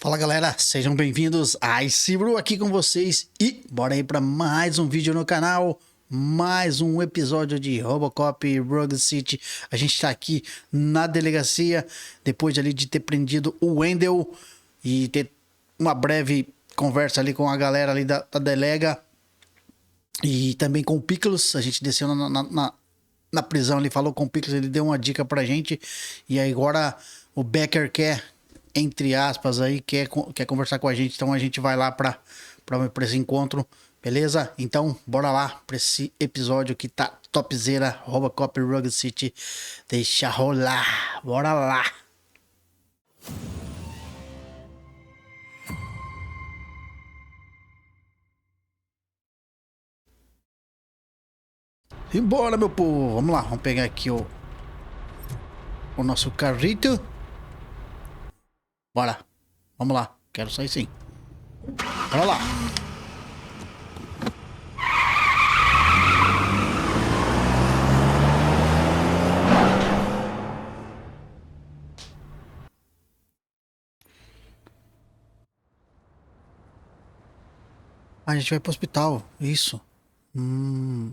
Fala galera, sejam bem-vindos a Bro aqui com vocês e bora aí para mais um vídeo no canal, mais um episódio de Robocop Rogue City. A gente tá aqui na delegacia, depois ali de ter prendido o Wendell e ter uma breve conversa ali com a galera ali da delega e também com o Pickles. A gente desceu na prisão ali, falou com o Pickles, ele deu uma dica pra gente e aí agora o Becker quer, entre aspas, aí, quer conversar com a gente, então a gente vai lá pra esse encontro, beleza? Então, bora lá pra esse episódio que tá topzera, Robocop Rogue City, deixa rolar, bora lá! Embora, meu povo, vamos lá, vamos pegar aqui o nosso carrito, bora, vamos lá, quero sair sim, bora lá! A gente vai pro hospital, isso.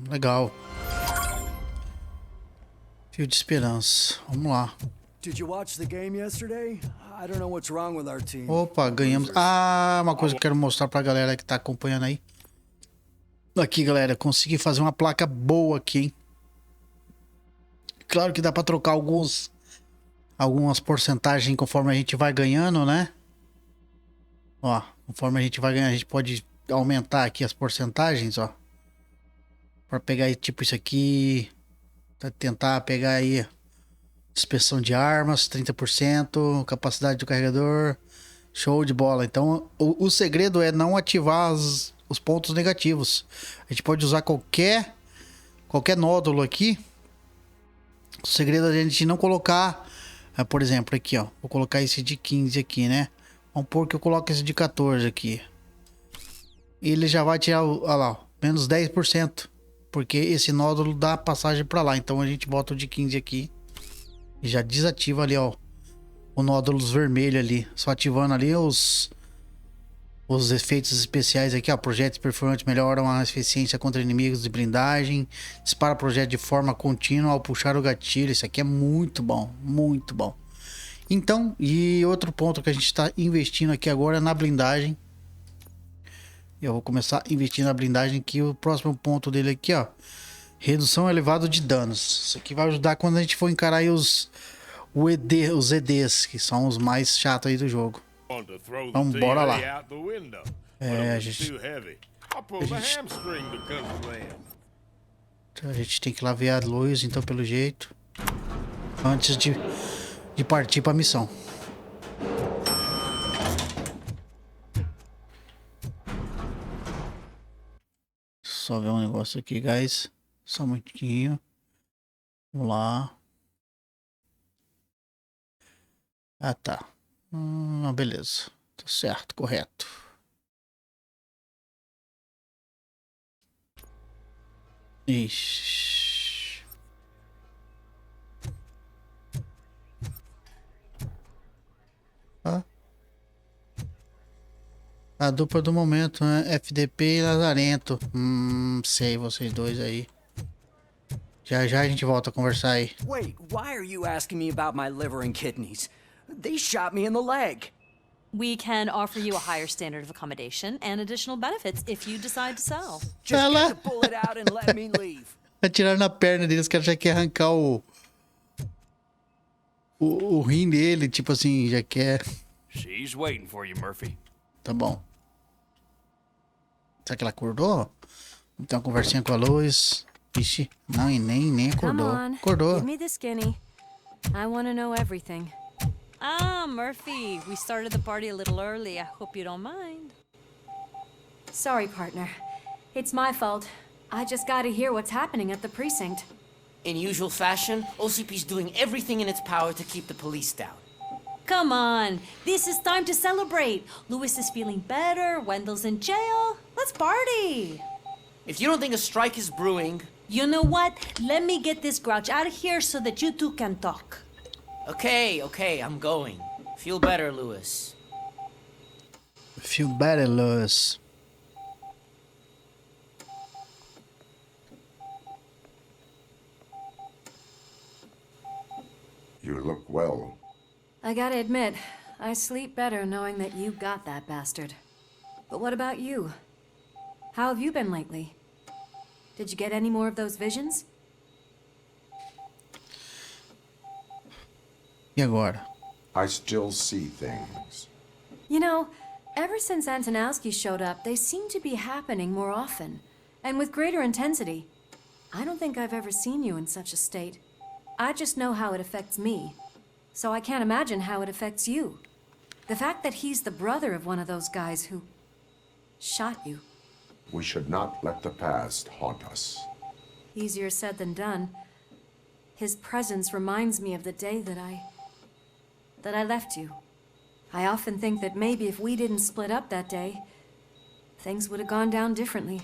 Legal. Fio de esperança, vamos lá. Opa, ganhamos. Ah, uma coisa que eu quero mostrar pra galera que tá acompanhando aí. Aqui, galera, consegui fazer uma placa boa aqui, hein? Claro que dá pra trocar algumas porcentagens conforme a gente vai ganhando, né? Ó, conforme a gente vai ganhando, a gente pode aumentar aqui as porcentagens, ó. Pra pegar aí, tipo isso aqui. Tentar pegar aí dispersão de armas, 30%, capacidade do carregador. Show de bola. Então, o segredo é não ativar os pontos negativos. A gente pode usar qualquer nódulo aqui. O segredo é a gente não colocar, por exemplo, aqui, ó. Vou colocar esse de 15 aqui, né? Vamos pôr que eu coloco esse de 14 aqui. E ele já vai tirar, olha lá, menos 10%. Porque esse nódulo dá passagem para lá. Então a gente bota o de 15 aqui. E já desativa ali, ó. O nódulo vermelho ali. Só ativando ali os efeitos especiais aqui, ó. Projetos performantes melhoram a eficiência contra inimigos de blindagem. Dispara projeto de forma contínua ao puxar o gatilho. Isso aqui é muito bom. Muito bom. Então, e outro ponto que a gente está investindo aqui agora é na blindagem. Eu vou começar a investir na blindagem aqui. O próximo ponto dele aqui, ó. Redução elevada de danos. Isso aqui vai ajudar quando a gente for encarar aí os EDs, que são os mais chatos aí do jogo. Então, bora lá. A gente tem que lavar a luz, então, pelo jeito. Antes de partir para a missão. Só ver um negócio aqui, guys. Só um minutinho. Vamos lá. Ah, tá. Beleza. Tá certo, correto. Ixi. A dupla do momento, né? FDP e Lazarento. Sei, vocês dois aí. Já a gente volta a conversar aí. Wait, why are you asking me about my liver and kidneys? They shot me in the leg. We can offer you a higher standard of accommodation and additional benefits if you decide to sell. Just get the bullet out and let me leave. Atiraram na perna dele, os caras já querem arrancar o rim dele, tipo assim, já quer. She's waiting for you, Murphy. Tá bom. Será que ela acordou? Vamos ter uma conversinha com a luz. Ixi, não, e nem acordou. Acordou. Give me the skinny. I want to know everything. Ah, Murphy, we started the party a little early. I hope you don't mind. Sorry, partner. It's my fault. I just gotta hear what's happening at the precinct. In usual fashion, OCP's doing everything in its power to keep the police down. Come on, this is time to celebrate. Louis is feeling better, Wendell's in jail. Let's party. If you don't think a strike is brewing... You know what? Let me get this grouch out of here so that you two can talk. Okay, I'm going. Feel better, Louis. Feel better, Lewis. You look well. I gotta admit, I sleep better knowing that you got that bastard. But what about you? How have you been lately? Did you get any more of those visions? E agora? I still see things. You know, ever since Antonowski showed up, they seem to be happening more often, and with greater intensity. I don't think I've ever seen you in such a state. I just know how it affects me, so I can't imagine how it affects you. The fact that he's the brother of one of those guys who shot you. We should not let the past haunt us. Easier said than done. His presence reminds me of the day that I left you. I often think that maybe if we didn't split up that day, things would have gone down differently.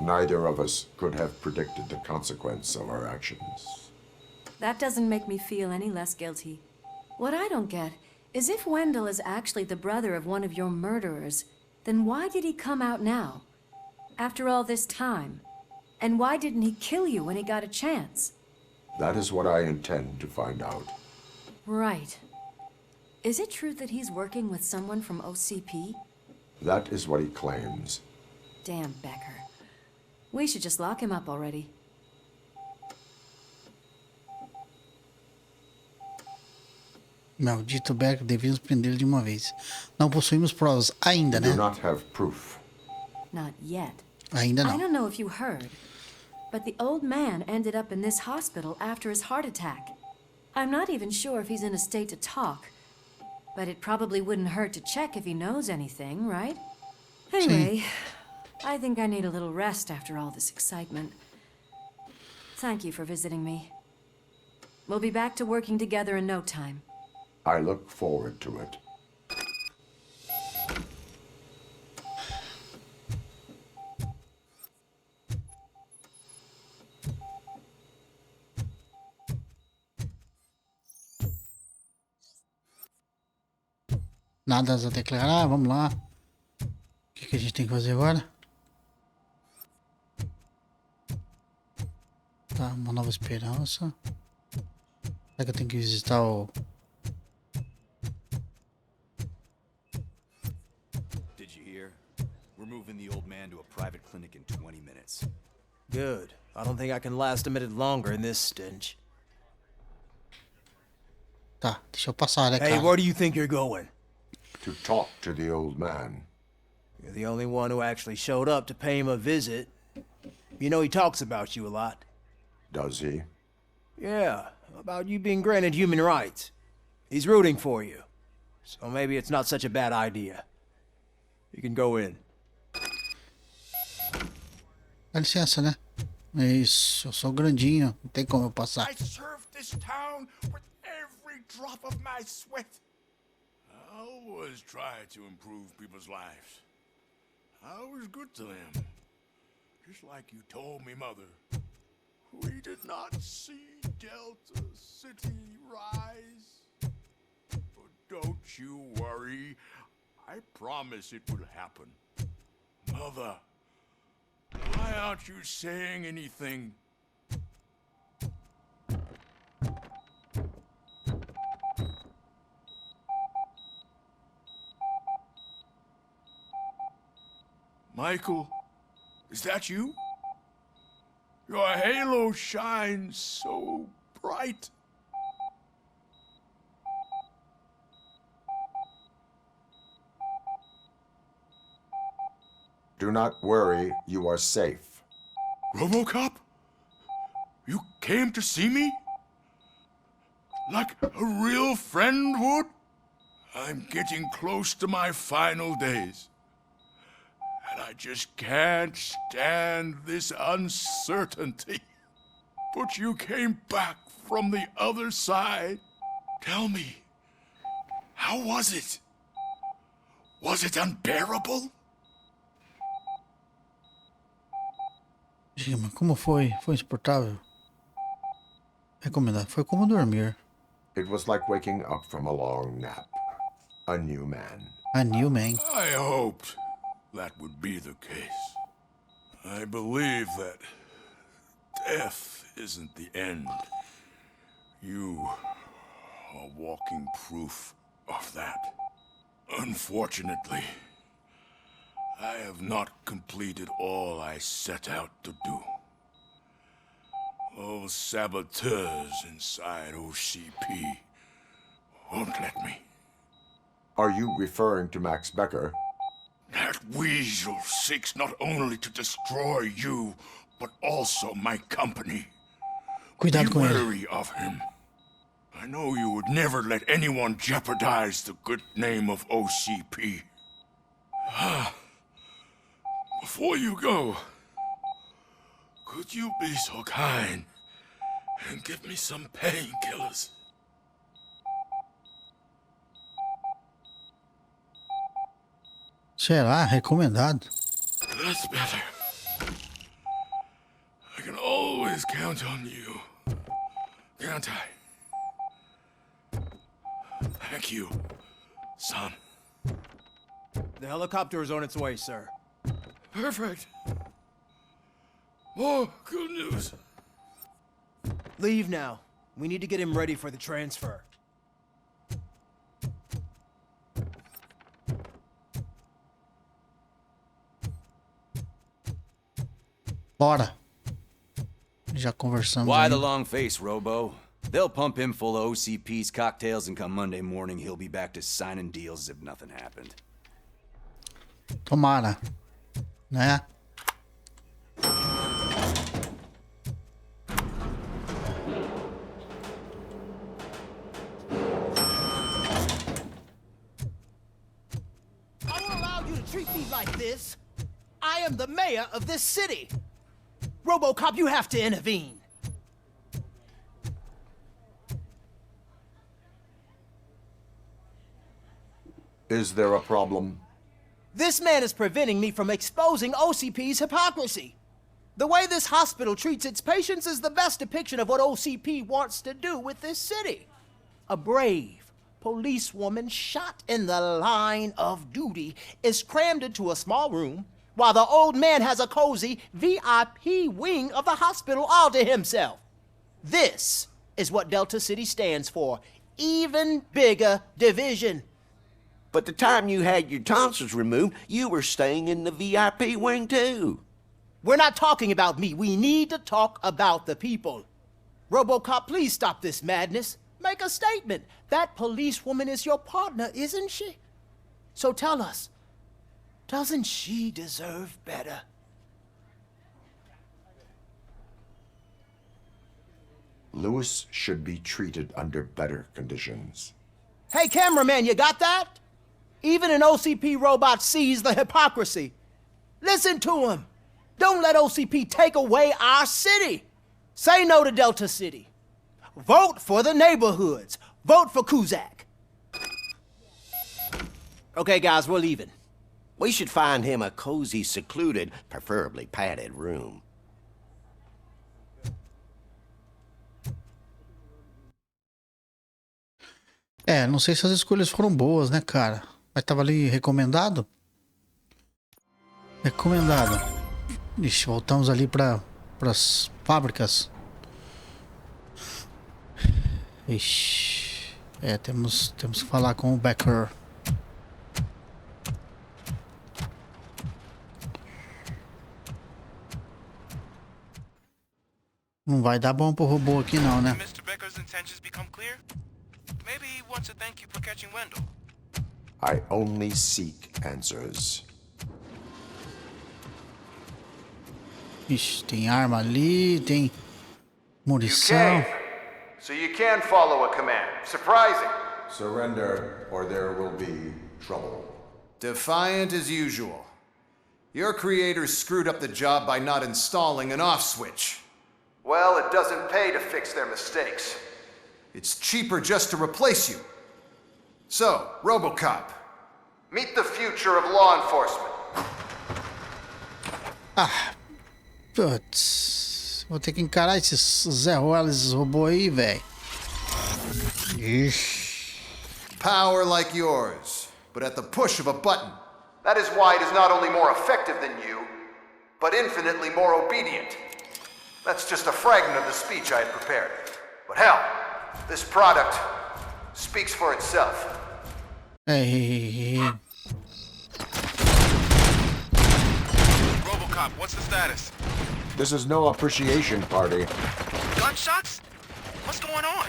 Neither of us could have predicted the consequence of our actions. That doesn't make me feel any less guilty. What I don't get is if Wendell is actually the brother of one of your murderers, then why did he come out now? After all this time? And why didn't he kill you when he got a chance? That is what I intend to find out. Right. Is it true that he's working with someone from OCP? That is what he claims. Damn Becker. We should just lock him up already. Maldito Becker, devíamos prendê-lo de uma vez. Não possuímos provas ainda, We né? do not have proof. Not yet. Ainda I não. don't know if you heard, but the old man ended up in this hospital after his heart attack. I'm not even sure if he's in a state to talk, but it probably wouldn't hurt to check if he knows anything, right? Anyway, I think I need a little rest after all this excitement. Thank you for visiting me. We'll be back to working together in no time. I look forward to it. Nada a declarar, vamos lá. O que a gente tem que fazer agora? Tá, uma nova esperança. Será que eu tenho que visitar o... Did you hear? We're moving the old man to a private clinic in 20 minutes. Good. I don't think I can last a minute longer in this stench. Tá, deixa eu passar, né, Hey, cara? where do you think you're going? To talk to the old man. You're the only one who actually showed up to pay him a visit. You know he talks about you a lot. Does he? Yeah, about you being granted human rights. He's rooting for you. So maybe it's not such a bad idea. You can go in. Dá licença, né? Isso, eu sou grandinho, não tem como eu passar. I served this town with every drop of my sweat. I always try to improve people's lives. I was good to them. Just like you told me, Mother. We did not see Delta City rise. But don't you worry. I promise it will happen. Mother, why aren't you saying anything? Michael, is that you? Your halo shines so bright. Do not worry, you are safe. Robocop? You came to see me? Like a real friend would? I'm getting close to my final days. And I just can't stand this uncertainty. But you came back from the other side. Tell me, how was it? Was it unbearable? Ih, mas como foi? Foi insuportável? Recomendado. Foi como dormir. It was like waking up from a long nap. A new man. A new man. I hoped that would be the case. I believe that death isn't the end. You are walking proof of that. Unfortunately, I have not completed all I set out to do. Those saboteurs inside OCP won't let me. Are you referring to Max Becker? That weasel seeks not only to destroy you, but also my company. Cuidado Be com ele. wary of him. I know you would never let anyone jeopardize the good name of OCP. Before you go, could you be so kind and give me some painkillers? Será? Recomendado. That's better. I can always count on you, can't I? Thank you, son. The helicopter is on its way, sir. Perfect. More good news. Leave now. We need to get him ready for the transfer. Bora. Já conversamos. Why aí. the long face, Robo? They'll pump him full of OCP's cocktails, and come Monday morning, he'll be back to signing deals as if nothing happened. Tomara. Né? I won't allow you to treat me like this. I am the mayor of this city. Robocop, you have to intervene. Is there a problem? This man is preventing me from exposing OCP's hypocrisy. The way this hospital treats its patients is the best depiction of what OCP wants to do with this city. A brave policewoman shot in the line of duty is crammed into a small room while the old man has a cozy VIP wing of the hospital all to himself. This is what Delta City stands for. Even bigger division. But the time you had your tonsils removed, you were staying in the VIP wing too. We're not talking about me. We need to talk about the people. Robocop, please stop this madness. Make a statement. That policewoman is your partner, isn't she? So tell us, doesn't she deserve better? Lewis should be treated under better conditions. Hey, cameraman, you got that? Even an OCP robot sees the hypocrisy. Listen to him. Don't let OCP take away our city. Say no to Delta City. Vote for the neighborhoods. Vote for Kuzak. Okay, guys, we're leaving. We should find him a cozy, secluded, preferably padded room. É, não sei se as escolhas foram boas, né, cara? Mas tava ali recomendado. Recomendado. Ixi, voltamos ali para as fábricas. Ixi. É, temos que falar com o Becker. Não vai dar bom pro robô aqui não, né? Mr. Becker's intentions become clear? Maybe he wants to thank you for catching Wendell. I only seek answers. Ixi, tem arma ali, tem munição. So you can follow a command. Surprising. Surrender, or there will be trouble. Defiant as usual. Your creators screwed up the job by not installing an off switch. Well, it doesn't pay to fix their mistakes. It's cheaper just to replace you. So, Robocop, meet the future of law enforcement. Putz, vou ter que encarar esses Zé Ruela, esses robôs aí, velho. Ixi. Power like yours, but at the push of a button. That is why it is not only more effective than you, but infinitely more obedient. That's just a fragment of the speech I had prepared. But hell, this product speaks for itself. Hey. Robocop, what's the status? This is no appreciation party. Gunshots? What's going on?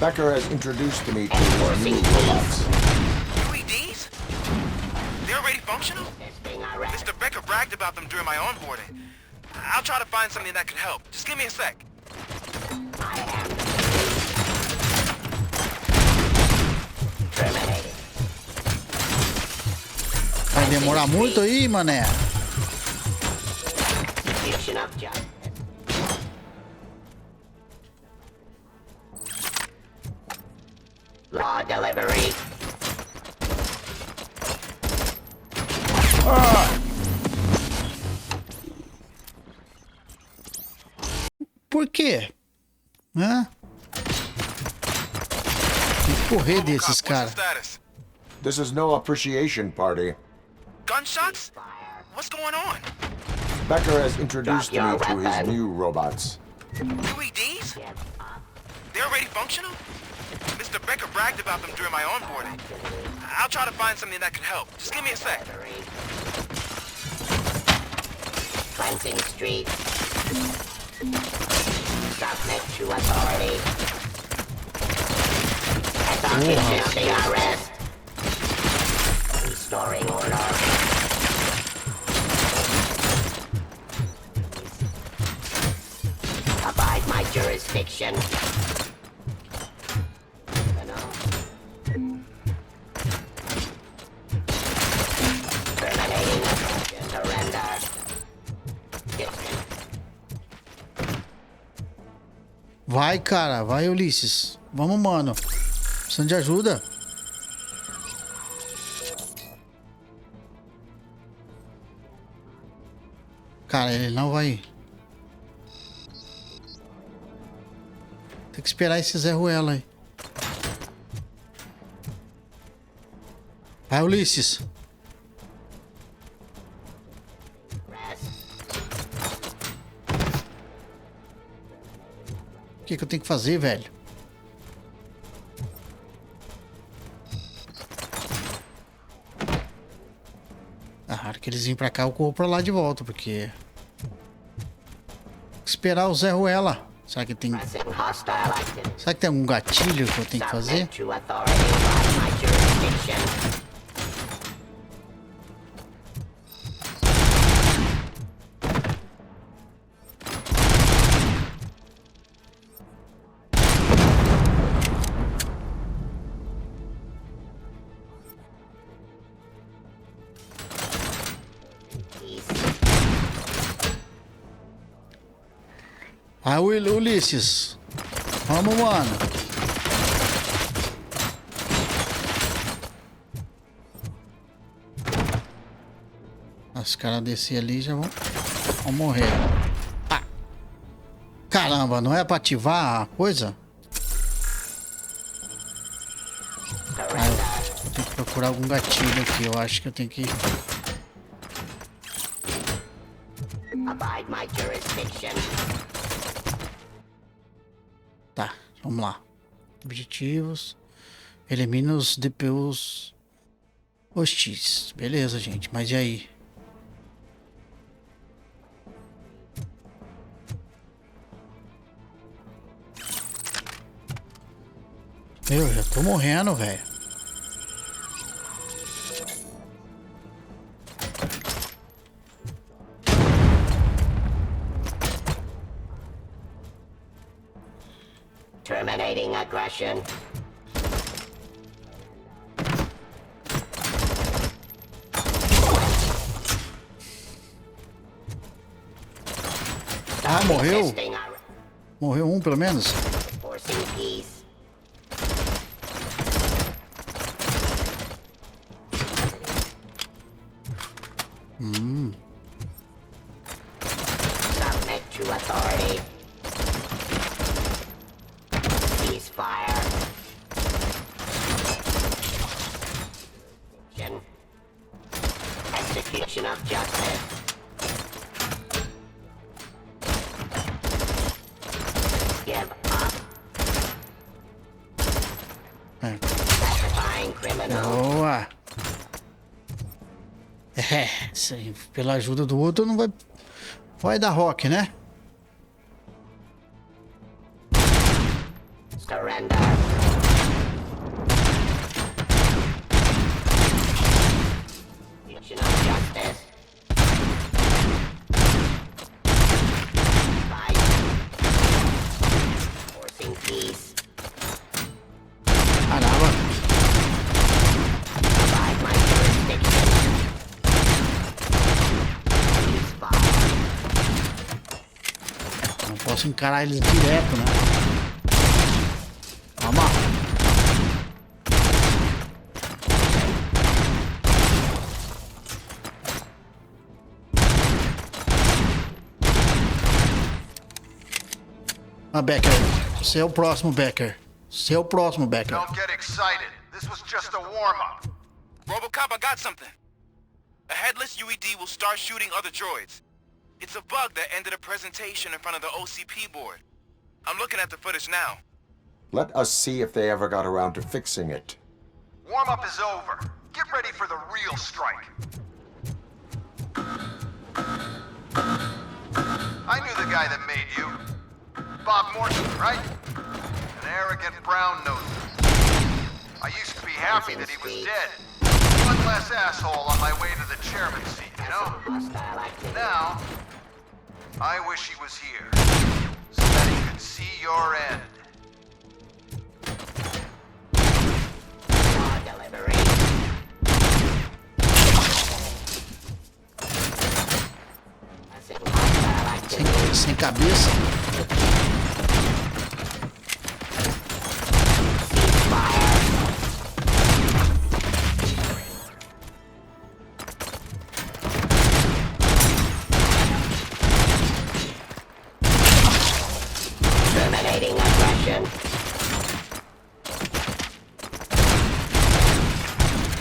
Becker has introduced me to his new robots. UEDs? They're already functional? Mr. Becker bragged about them during my onboarding. I'll try to find something that could help. Just give me a sec. Vai demorar muito aí, mané. Law delivery. Por quê? Hã? Tem que correr desses caras. Status? This is no appreciation party. Gunshots? What's going on? Becker has introduced me to his new robots. UEDs? They're already functional? Mr. Becker bragged about them during my onboarding. I'll try to find something that could help. Just give me a sec. Cleansing street. Submit to authority. Execution the arrest. Restoring order. Abide my jurisdiction. Terminating aggression. Surrender. Vai, cara. Vai, Ulisses. Vamos, mano. Precisando de ajuda. Cara, ele não vai... Tem que esperar esse Zé Ruela aí. Vai, Ulisses. O que eu tenho que fazer, velho? A hora que eles virem pra cá, eu corro pra lá de volta, porque... Tem que esperar o Zé Ruela. Será que tem... Será que tem algum gatilho que eu tenho que fazer? Ah, Ulisses. Vamos, mano. Os caras descer ali já vão morrer. Ah. Caramba, não é pra ativar a coisa? Ah, eu tenho que procurar algum gatilho aqui. Eu acho que eu tenho que... Abide my jurisdiction. Tá, vamos lá. Objetivos. Elimina os DPUs hostis. Beleza, gente. Mas e aí? Eu já tô morrendo, velho. Terminating aggression. Ah, morreu? Morreu um, pelo menos? Forcing peace. to authority. Ceasefire. Execution of justice. Give up. Satisfying criminal. Boa. É, isso aí, pela ajuda do outro não vai dar rock, né? Surrender. Execution of justice. Fight. Forcing peace. Caramba. Provide my jurisdiction. Ceasefire. Não posso encarar eles direto, né? Vamos lá. Ah, Becker. Você é o próximo, Becker. Você é o próximo, Becker. Don't get excited. This was just a warm-up. Robocop, I got something. A headless UED will start shooting other droids. It's a bug that ended a presentation in front of the OCP board. I'm looking at the footage now. Let us see if they ever got around to fixing it. Warm-up is over. Get ready for the real strike. I knew the guy that made you. Bob Morton, right? An arrogant brown-noser. I used to be happy that he was dead. One less asshole on my way to the chairman's seat, you know? Now, I wish he was here, so that he could see your end. Sem cabeça. Terminating aggression.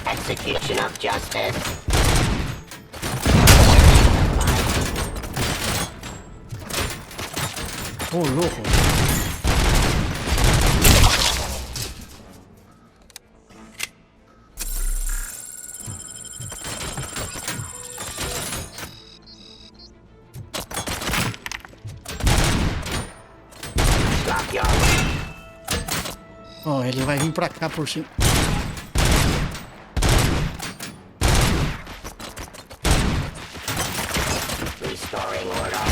Execution of justice. Ô, louco. Ó, ele vai vir pra cá por cima. Restoring order.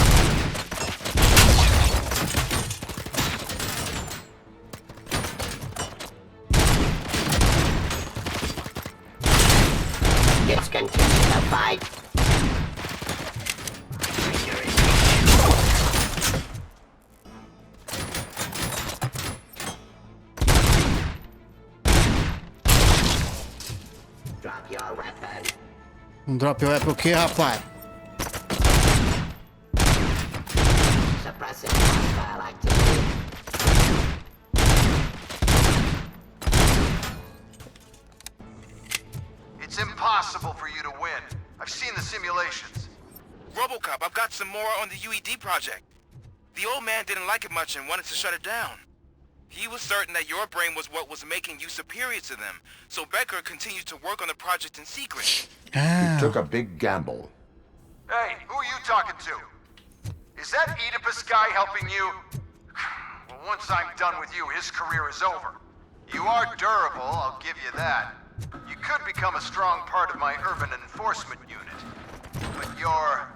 Let's continue the fight. Drop your weapon. Drop your weapon o quê, rapaz? Suppressing hostile activity. It's impossible for you to win. I've seen the simulations. Robocop, I've got some more on the UED project. The old man didn't like it much and wanted to shut it down. He was certain that your brain was what was making you superior to them, so Becker continued to work on the project in secret. He took a big gamble. Hey, who are you talking to? Is that Oedipus guy helping you? Well, once I'm done with you, his career is over. You are durable, I'll give you that. You could become a strong part of my urban enforcement unit. But your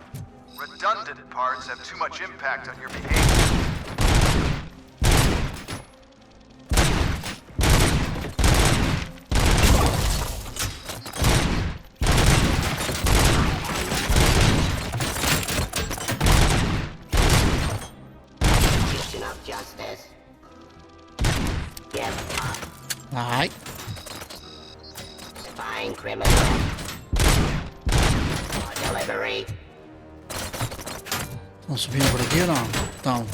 redundant parts have too much impact on your behavior. Of justice. Give up. Vai. Defying criminal. For delivery. Estão subindo por aqui ou não? Estão.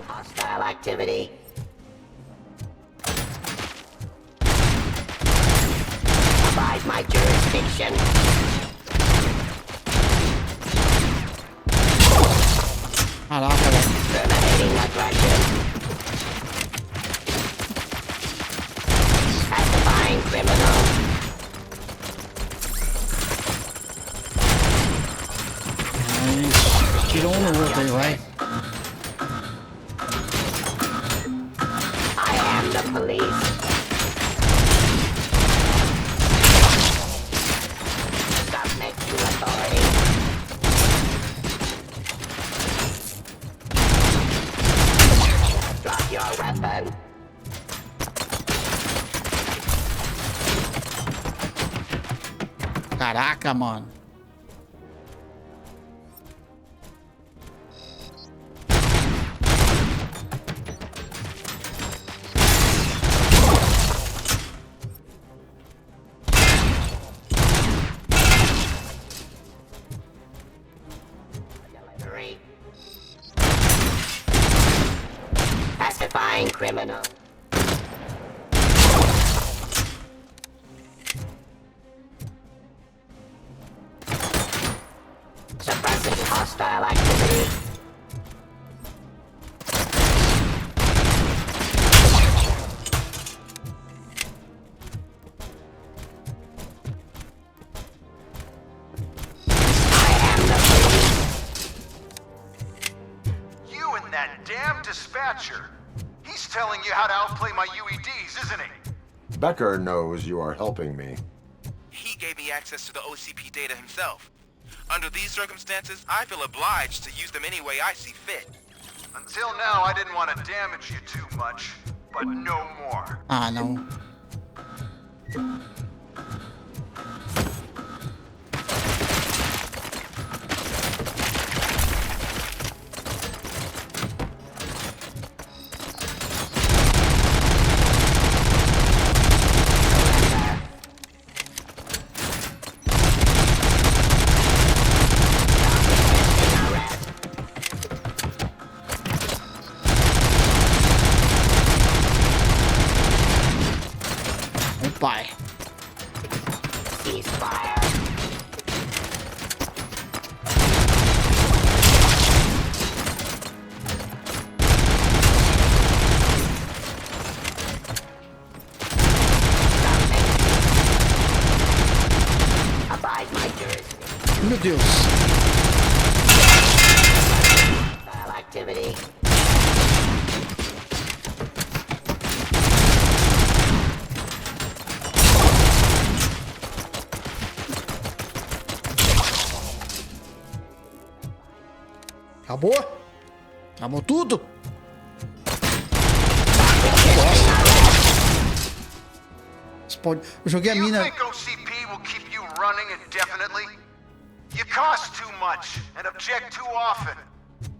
Hostile activity. Abide my jurisdiction. Caraca, velho. Terminating aggression. Pacifying criminal. Aí, tirou um no outro aí, vai. I am the police. Submit to authority. Drop your weapon. Caraca, mano. Delivery. Pacifying criminal. Suppressing hostile activity. I am the police. You and that damn dispatcher. He's telling you how to outplay my UEDs, isn't he? Becker knows you are helping me. He gave me access to the OCP data himself. Under these circumstances, I feel obliged to use them any way I see fit. Until now, I didn't want to damage you too much, but no more. Ah, não. Pai. Ceasefire. Abide my jurisdiction. Meu Deus. Hostile activity. Acabou? Acabou tudo? Eu joguei a You mina. think OCP will keep you running indefinitely? You cost too much and object too often.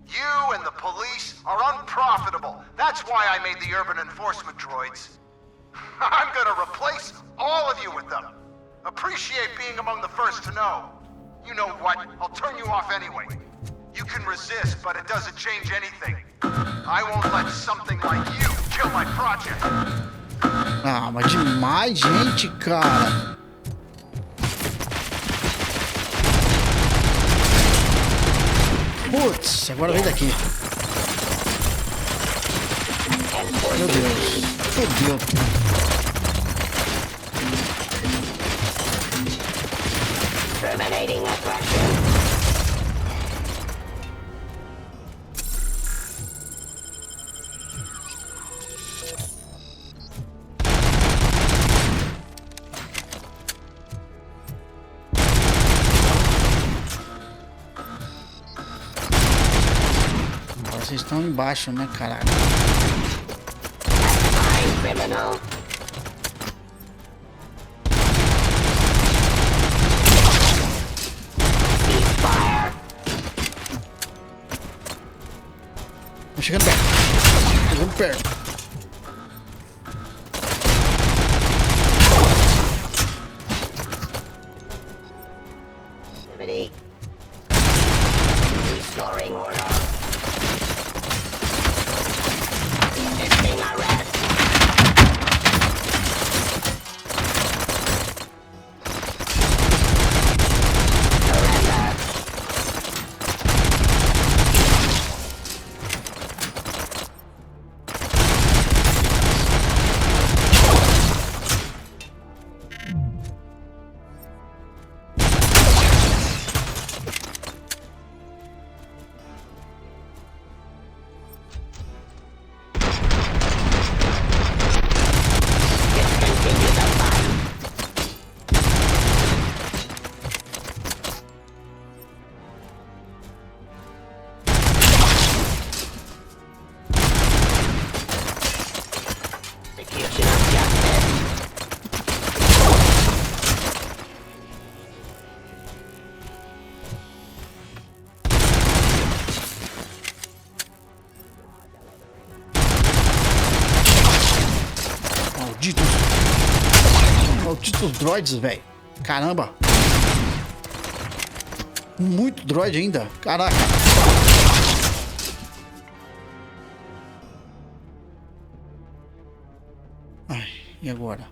You and the police are unprofitable. That's why I made the urban enforcement droids. I'm gonna replace all of you with them. Appreciate being among the first to know. You know what? I'll turn you off anyway. You can resist, but it doesn't change anything. I won't let something like you kill my project. Ah, mas demais, gente, cara. Putz, agora vem daqui. Meu Deus. Fodeu. Terminating aggression. Vocês estão embaixo, né, caralho? Criminal. Ceasefire. Tá chegando perto. Chegando perto. Restoring order. Resisting arrest. Surrender. Discontinue the fight. Execution of justice. Malditos. Malditos droids, velho. Caramba. Muito droid ainda. Caraca. Ai, e agora?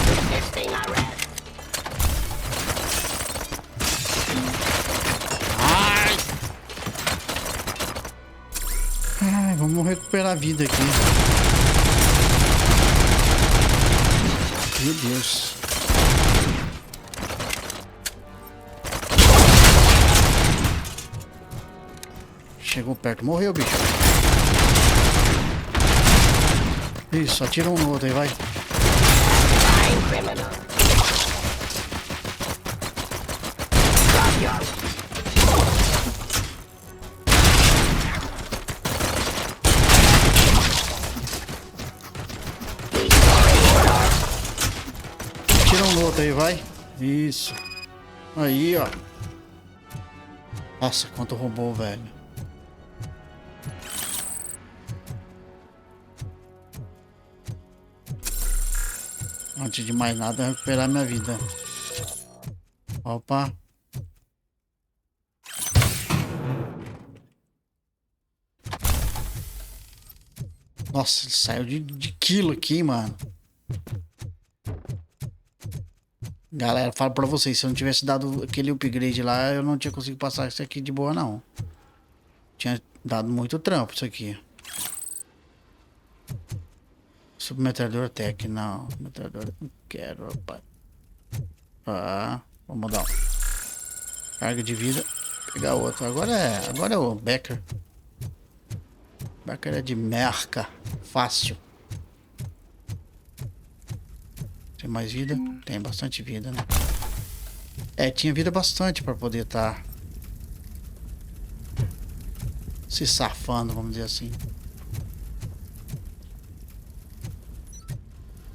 Resisting arrest. Ai! Ai, vamos recuperar a vida aqui. Meu Deus. Chegou perto, morreu, bicho. Isso, atira um no outro aí, vai. Fine criminal. Drop your Tira um no outro aí, vai. Isso. Aí, ó. Nossa, quanto robô, velho. Antes de mais nada, recuperar minha vida. Opa. Nossa, ele saiu de quilo aqui, mano. Galera, falo pra vocês, se eu não tivesse dado aquele upgrade lá, eu não tinha conseguido passar isso aqui de boa, não. Tinha dado muito trampo isso aqui. Submetralhadora tech, não. Metralhadora não quero, rapaz. Ah, vamos mudar. Carga de vida. Pegar outro. Agora é o Becker. Becker é de merca. Fácil. Tem mais vida? Tem bastante vida, né? É, tinha vida bastante pra poder estar se safando, vamos dizer assim.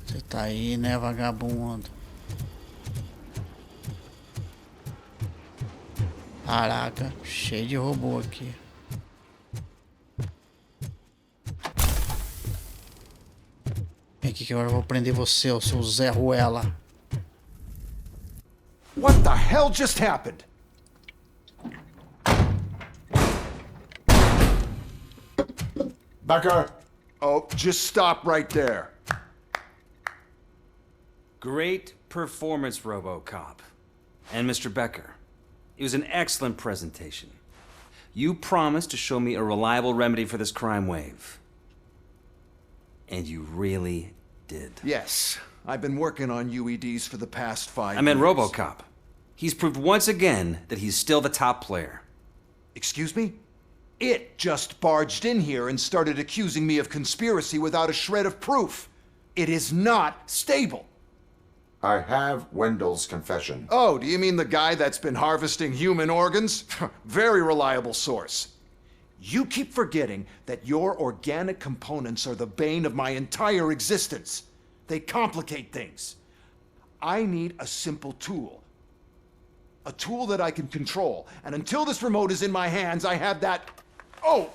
Você tá aí, né, vagabundo? Caraca, cheio de robô aqui. Vem aqui que agora eu vou prender você, o seu Zé Ruela. What the hell just happened? Becker! Oh, just stop right there. Great performance, Robocop. And Mr. Becker. It was an excellent presentation. You promised to show me a reliable remedy for this crime wave. And you really did. Yes, I've been working on UEDs for the past 5 years. I meant Robocop. He's proved once again that he's still the top player. Excuse me? It just barged in here and started accusing me of conspiracy without a shred of proof. It is not stable. I have Wendell's confession. Oh, do you mean the guy that's been harvesting human organs? Very reliable source. You keep forgetting that your organic components are the bane of my entire existence. They complicate things. I need a simple tool. A tool that I can control. And until this remote is in my hands, I have that... Oh!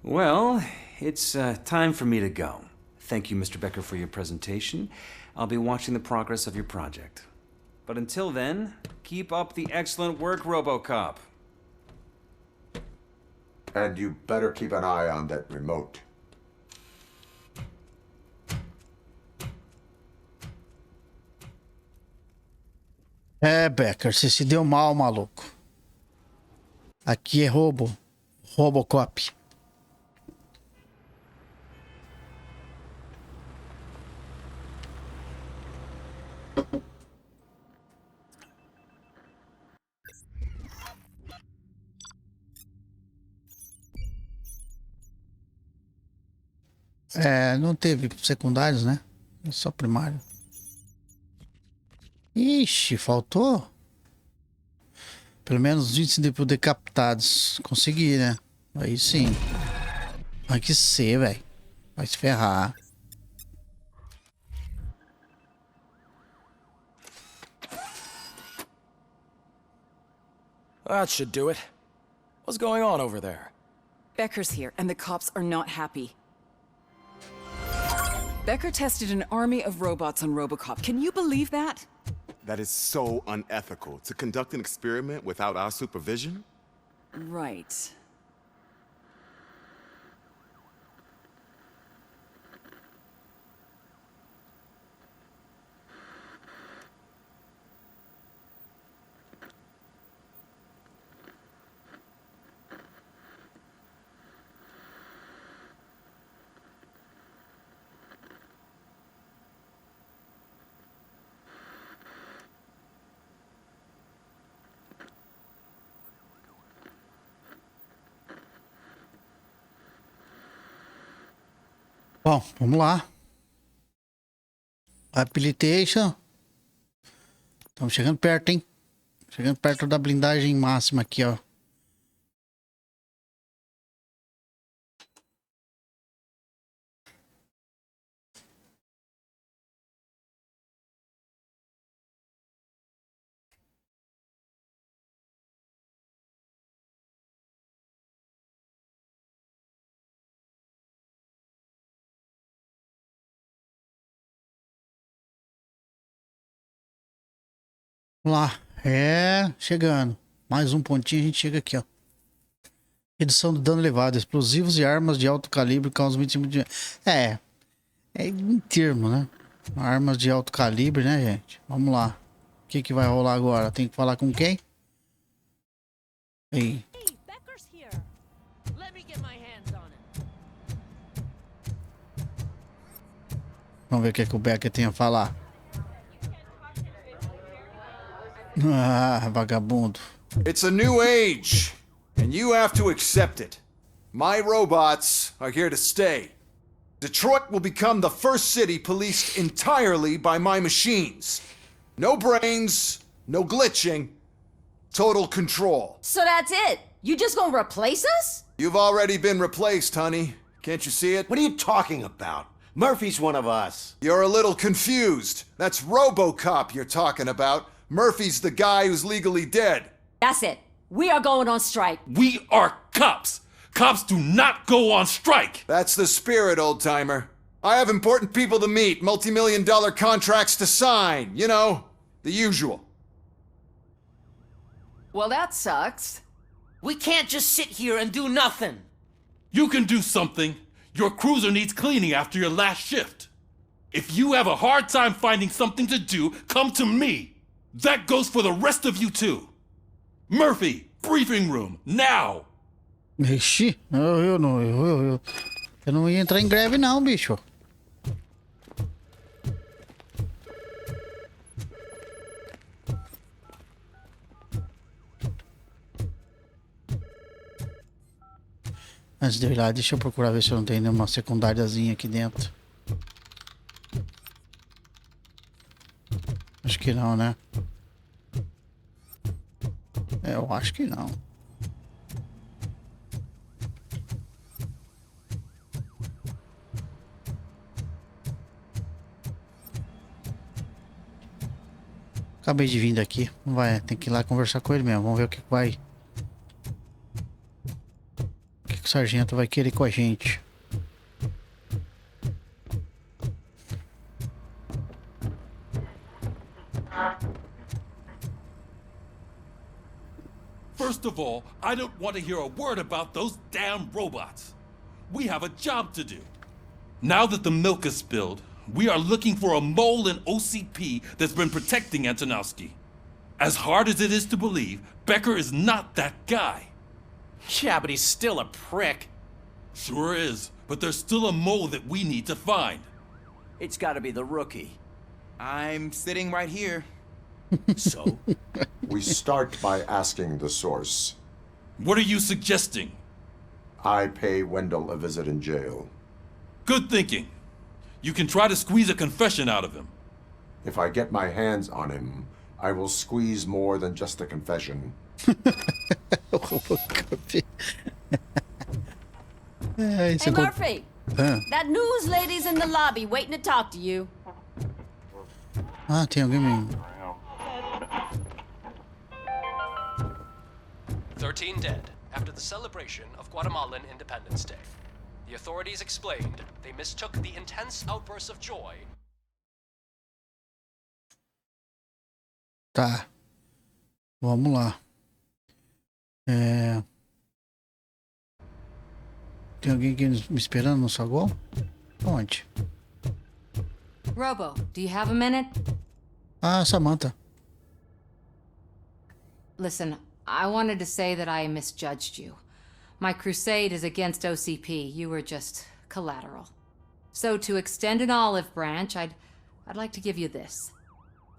Well, it's time for me to go. Thank you, Mr. Becker, for your presentation. I'll be watching the progress of your project. But until then, keep up the excellent work, Robocop. And you better keep an eye on that remote. É, Becker, você se deu mal, maluco. Aqui é Robocop. É, não teve secundários, né? É só primário. Ixi, faltou? Pelo menos 20 decapitados. Consegui, né? Aí sim. Vai que ser, velho. Vai se ferrar. That should do it. What's going on over there? Becker's here, and the cops are not happy. Becker tested an army of robots on Robocop. Can you believe that? That is so unethical. To conduct an experiment without our supervision? Right. Bom, vamos lá. Habilitation. Estamos chegando perto, hein? Chegando perto da blindagem máxima aqui, ó. Vamos lá. É, chegando. Mais um pontinho, a gente chega aqui, ó. Redução do dano elevado. Explosivos e armas de alto calibre causam 25 de... É em termo, né? Armas de alto calibre, né, gente? Vamos lá. O que vai rolar agora? Tem que falar com quem? Aí. Hey, Becker's here. Let me get my hands on him. Vamos ver o que o Becker tem a falar. Ah, vagabundo. It's a new age, and you have to accept it. My robots are here to stay. Detroit will become the first city policed entirely by my machines. No brains, no glitching, total control. So that's it? You just gonna replace us? You've already been replaced, honey. Can't you see it? What are you talking about? Murphy's one of us. You're a little confused. That's Robocop you're talking about. Murphy's the guy who's legally dead. That's it. We are going on strike. We are cops. Cops do not go on strike. That's the spirit, old-timer. I have important people to meet, multi-million-dollar contracts to sign. You know, the usual. Well, that sucks. We can't just sit here and do nothing. You can do something. Your cruiser needs cleaning after your last shift. If you have a hard time finding something to do, come to me. That goes for the rest of you too. Murphy, briefing room, now! Ixi, eu não ia entrar em greve não, bicho. Antes de eu ir lá, deixa eu procurar ver se eu não tenho nenhuma secundáriazinha aqui dentro. Acho que não, né? Eu acho que não. Acabei de vir daqui. Vai, tem que ir lá conversar com ele mesmo. Vamos ver o que vai. O que o sargento vai querer com a gente. First of all, I don't want to hear a word about those damn robots. We have a job to do. Now that the milk is spilled, we are looking for a mole in OCP that's been protecting Antonowski. As hard as it is to believe, Becker is not that guy. Yeah, but he's still a prick. Sure is, but there's still a mole that we need to find. It's gotta be the rookie. I'm sitting right here. So? We start by asking the source. What are you suggesting? I pay Wendell a visit in jail. Good thinking. You can try to squeeze a confession out of him. If I get my hands on him, I will squeeze more than just a confession. Hey, Murphy! That news lady's in the lobby waiting to talk to you. Ah, tem alguém me... 13 dead after the celebration of Guatemalan Independence Day. The authorities explained they mistook the intense outbursts of joy. Tá. Vamos lá. Tem alguém aqui me esperando no saguão? Onde? Robo, do you have a minute? Ah, Samantha. Listen, I wanted to say that I misjudged you. My crusade is against OCP. You were just collateral. So to extend an olive branch, I'd like to give you this.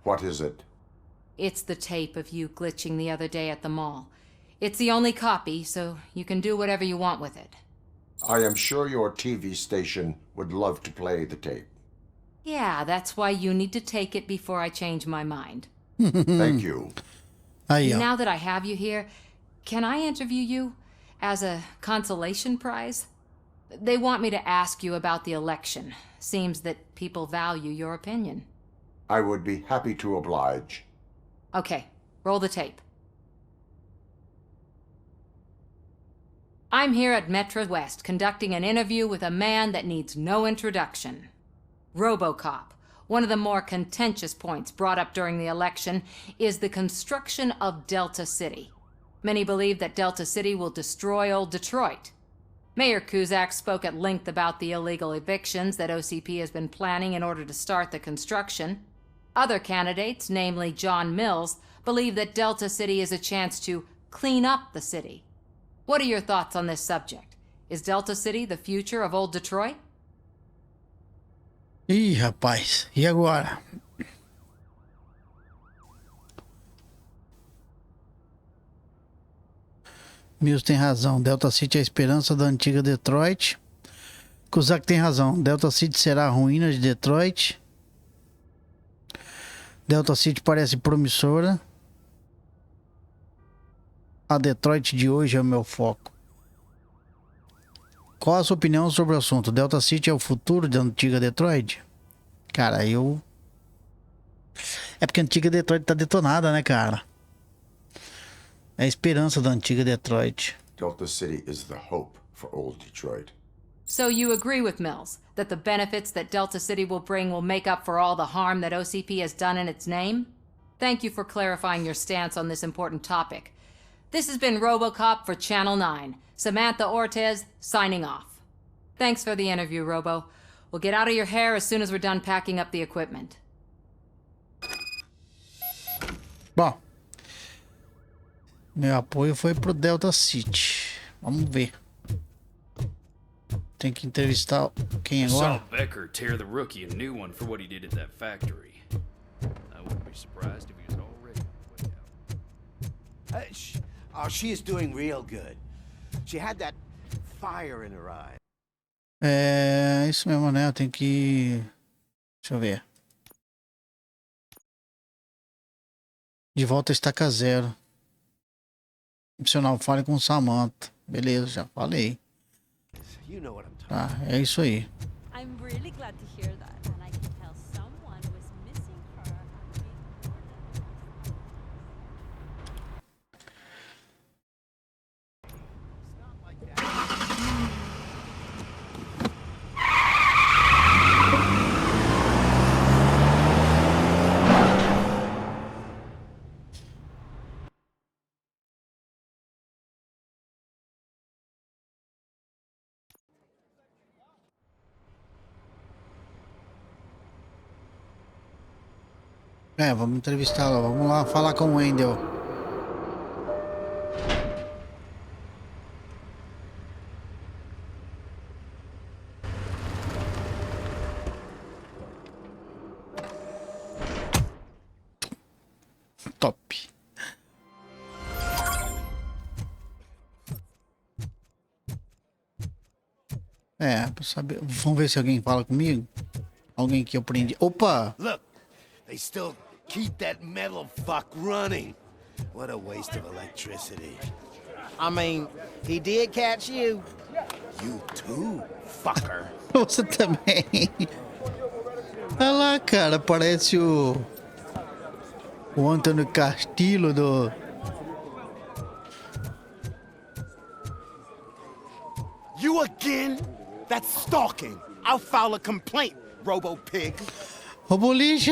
What is it? It's the tape of you glitching the other day at the mall. It's the only copy, so you can do whatever you want with it. I am sure your TV station would love to play the tape. Yeah, that's why you need to take it before I change my mind. Thank you. Now that I have you here, can I interview you as a consolation prize? They want me to ask you about the election. Seems that people value your opinion. I would be happy to oblige. Okay, roll the tape. I'm here at Metro West conducting an interview with a man that needs no introduction. Robocop. One of the more contentious points brought up during the election is the construction of Delta City. Many believe that Delta City will destroy old Detroit. Mayor Cusack spoke at length about the illegal evictions that OCP has been planning in order to start the construction. Other candidates, namely John Mills, believe that Delta City is a chance to clean up the city. What are your thoughts on this subject? Is Delta City the future of old Detroit? Ih, rapaz. E agora? Mills tem razão. Delta City é a esperança da antiga Detroit. Cusack tem razão. Delta City será a ruína de Detroit. Delta City parece promissora. A Detroit de hoje é o meu foco. Qual a sua opinião sobre o assunto? Delta City é o futuro da antiga Detroit? Cara, eu... É porque a antiga Detroit tá detonada, né, cara? É a esperança da antiga Detroit. Delta City is the hope for old Detroit. So you agree with Mills that the benefits that Delta City will bring will make up for all the harm that OCP has done in its name? Thank you for clarifying your stance on this important topic. This has been Robocop for Channel 9. Samantha Ortez, signing off. Thanks for the interview, Robo. We'll get out of your hair as soon as we're done packing up the equipment. Bom, meu apoio foi pro Delta City. Vamos ver. Tem que entrevistar quem agora? Saw Becker tear the rookie a new one for what he did at that factory. I wouldn't be surprised if he was already way out. She is doing real good. She had that fire in her eye. É isso mesmo, né? Eu tenho que... Deixa eu ver. De volta a estaca zero. Opcional, fale com Samantha. Beleza, já falei. Tá, é isso aí. I'm really glad to hear that, and I can tell someone was missing her. É, vamos entrevistá-lo. Vamos lá falar com o Wendell. Top. É, pra saber. Vamos ver se alguém fala comigo. Alguém que eu prendi. Opa! Look, they still keep that metal fuck running. What a waste of electricity. I mean, he did catch you. You too, fucker. Você também. Olha lá, cara, parece o Antônio Castillo do... You again? That's stalking. I'll file a complaint, Robo-Pig. Robô lixo.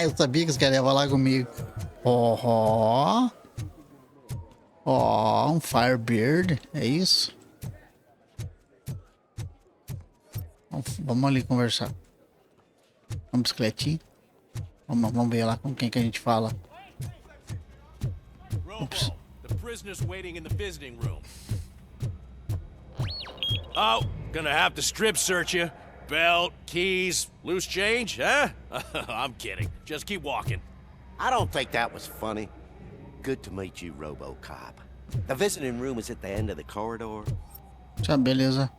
Eu sabia que os caras iam falar comigo. Ó, um Firebird, é isso? Vamos ali conversar. Uma bicicletinha. Vamos ver lá com quem que a gente fala. Ups. The prisoner's waiting in the visiting room. Oh, gonna have to strip search you. Belt, keys, loose change, huh? I'm kidding. Just keep walking. I don't think that was funny. Good to meet you, Robocop. The visiting room is at the end of the corridor. Tá, beleza.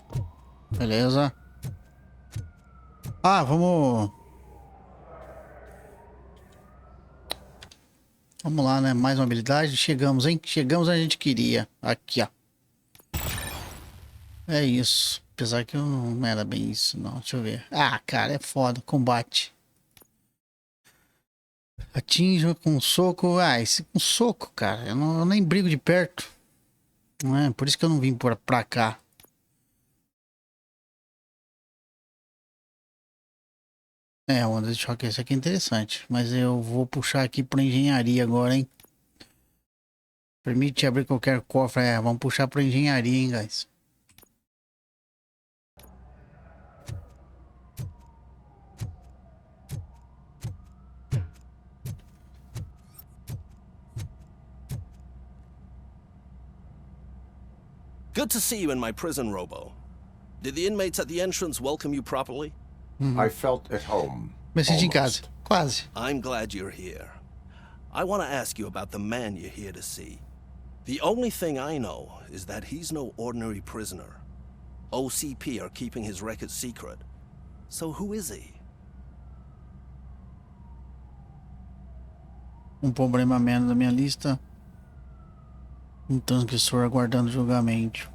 Beleza. Ah, vamos lá, né? Mais uma habilidade. Chegamos, hein? Chegamos onde a gente queria. Aqui, ó. É isso. Apesar que eu não era bem isso, não. Deixa eu ver. Ah, cara, é foda. Combate. Atinja com soco. Ah, esse com soco, cara. Eu nem brigo de perto. Não é? Por isso que eu não vim pra cá. É, onda de choque. Esse aqui é interessante. Mas eu vou puxar aqui pra engenharia agora, hein? Permite abrir qualquer cofre. É, vamos puxar pra engenharia, hein, guys? Good to see you in my prison, Robo. Did the inmates at the entrance welcome you properly? I felt at home. Me senti em casa. Quase. I'm glad you're here. I want to ask you about the man you're here to see. The only thing I know is that he's no ordinary prisoner. OCP are keeping his record secret. So who is he? Problema a menos da minha lista. Transgressor aguardando julgamento.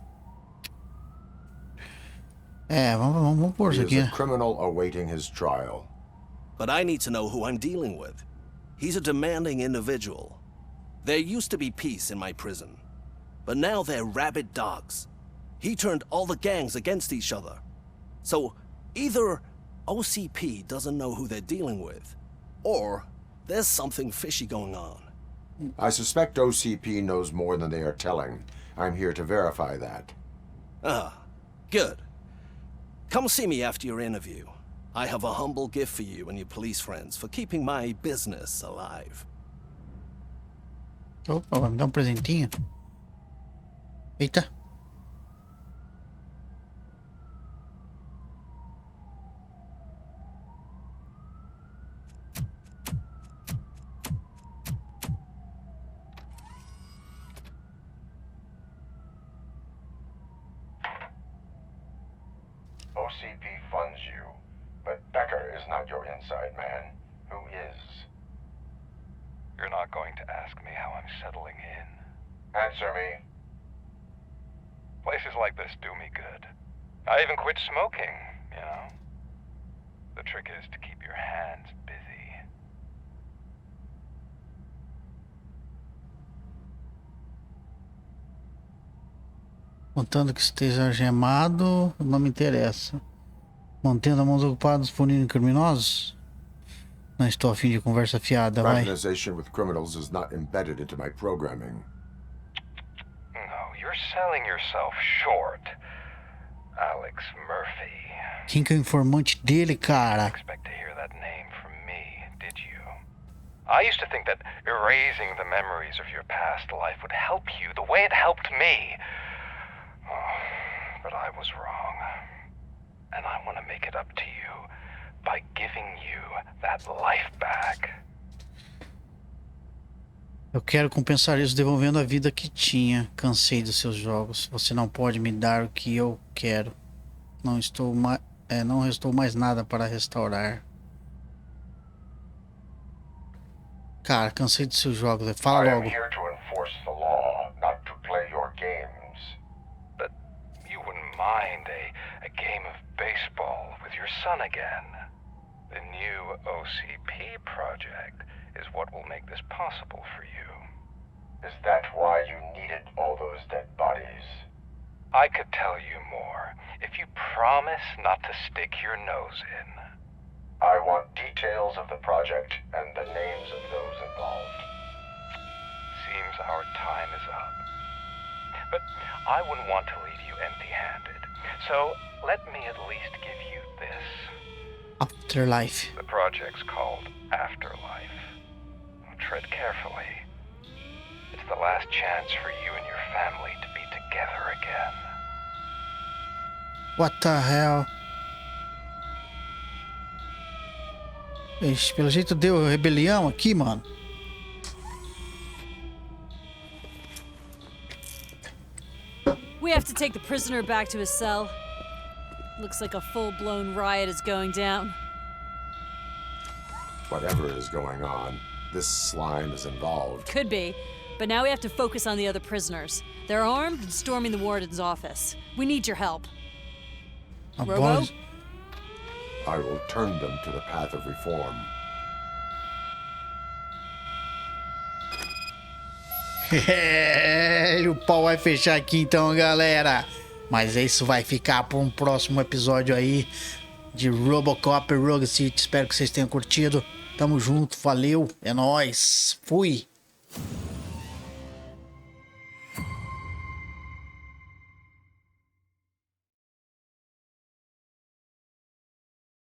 É, vamos pôr isso aqui. He is a criminal awaiting his trial. But I need to know who I'm dealing with. He's a demanding individual. There used to be peace in my prison, but now they're rabid dogs. He turned all the gangs against each other. So either OCP doesn't know who they're dealing with, or there's something fishy going on. I suspect OCP knows more than they are telling. I'm here to verify that. Ah, good. Come see me after your interview. I have a humble gift for you and your police friends for keeping my business alive. Opa, vai me dar presentinho. Eita. OCP funds you, but Becker is not your inside man. Who is? You're not going to ask me how I'm settling in. Answer me. Places like this do me good. I even quit smoking, you know. The trick is to keep your hands busy. Contando que esteja algemado, não me interessa. Mantendo as mãos ocupadas punindo criminosos? Não estou a fim de conversa fiada, vai. Fraternization with criminals is not embedded into my programming. No, you're selling yourself short, Alex Murphy. Quem que é o informante dele, cara? Expect to hear that name from me, did you? I used to think that erasing the memories of your past life would help you the way it helped me. Oh, but I was wrong. And I want to make it up to you by giving you that life back. Eu quero compensar isso devolvendo a vida que tinha. Cansei dos seus jogos. Você não pode me dar o que eu quero. Não restou mais nada para restaurar. Cara, cansei dos seus jogos. Fala logo. I am here to enforce the law, not to play your games. But you wouldn't mind a game of baseball with your son again. The new OCP project is what will make this possible for you. Is that why you needed all those dead bodies? I could tell you more if you promise not to stick your nose in. I want details of the project and the names of those involved. Seems our time is up. But I wouldn't want to leave you empty-handed. So let me at least give you this. Afterlife. The project's called Afterlife. Tread carefully. It's the last chance for you and your family to be together again. What the hell? Ixi, pelo jeito deu rebelião aqui, mano. We have to take the prisoner back to his cell. Looks like a full-blown riot is going down. Whatever is going on, this slime is involved. Could be, but now we have to focus on the other prisoners. They're armed and storming the warden's office. We need your help. Robo? I will turn them to the path of reform. O pau vai fechar aqui então, galera. Mas isso vai ficar para um próximo episódio aí de Robocop e Rogue City. Espero que vocês tenham curtido. Tamo junto, valeu, é nóis, fui!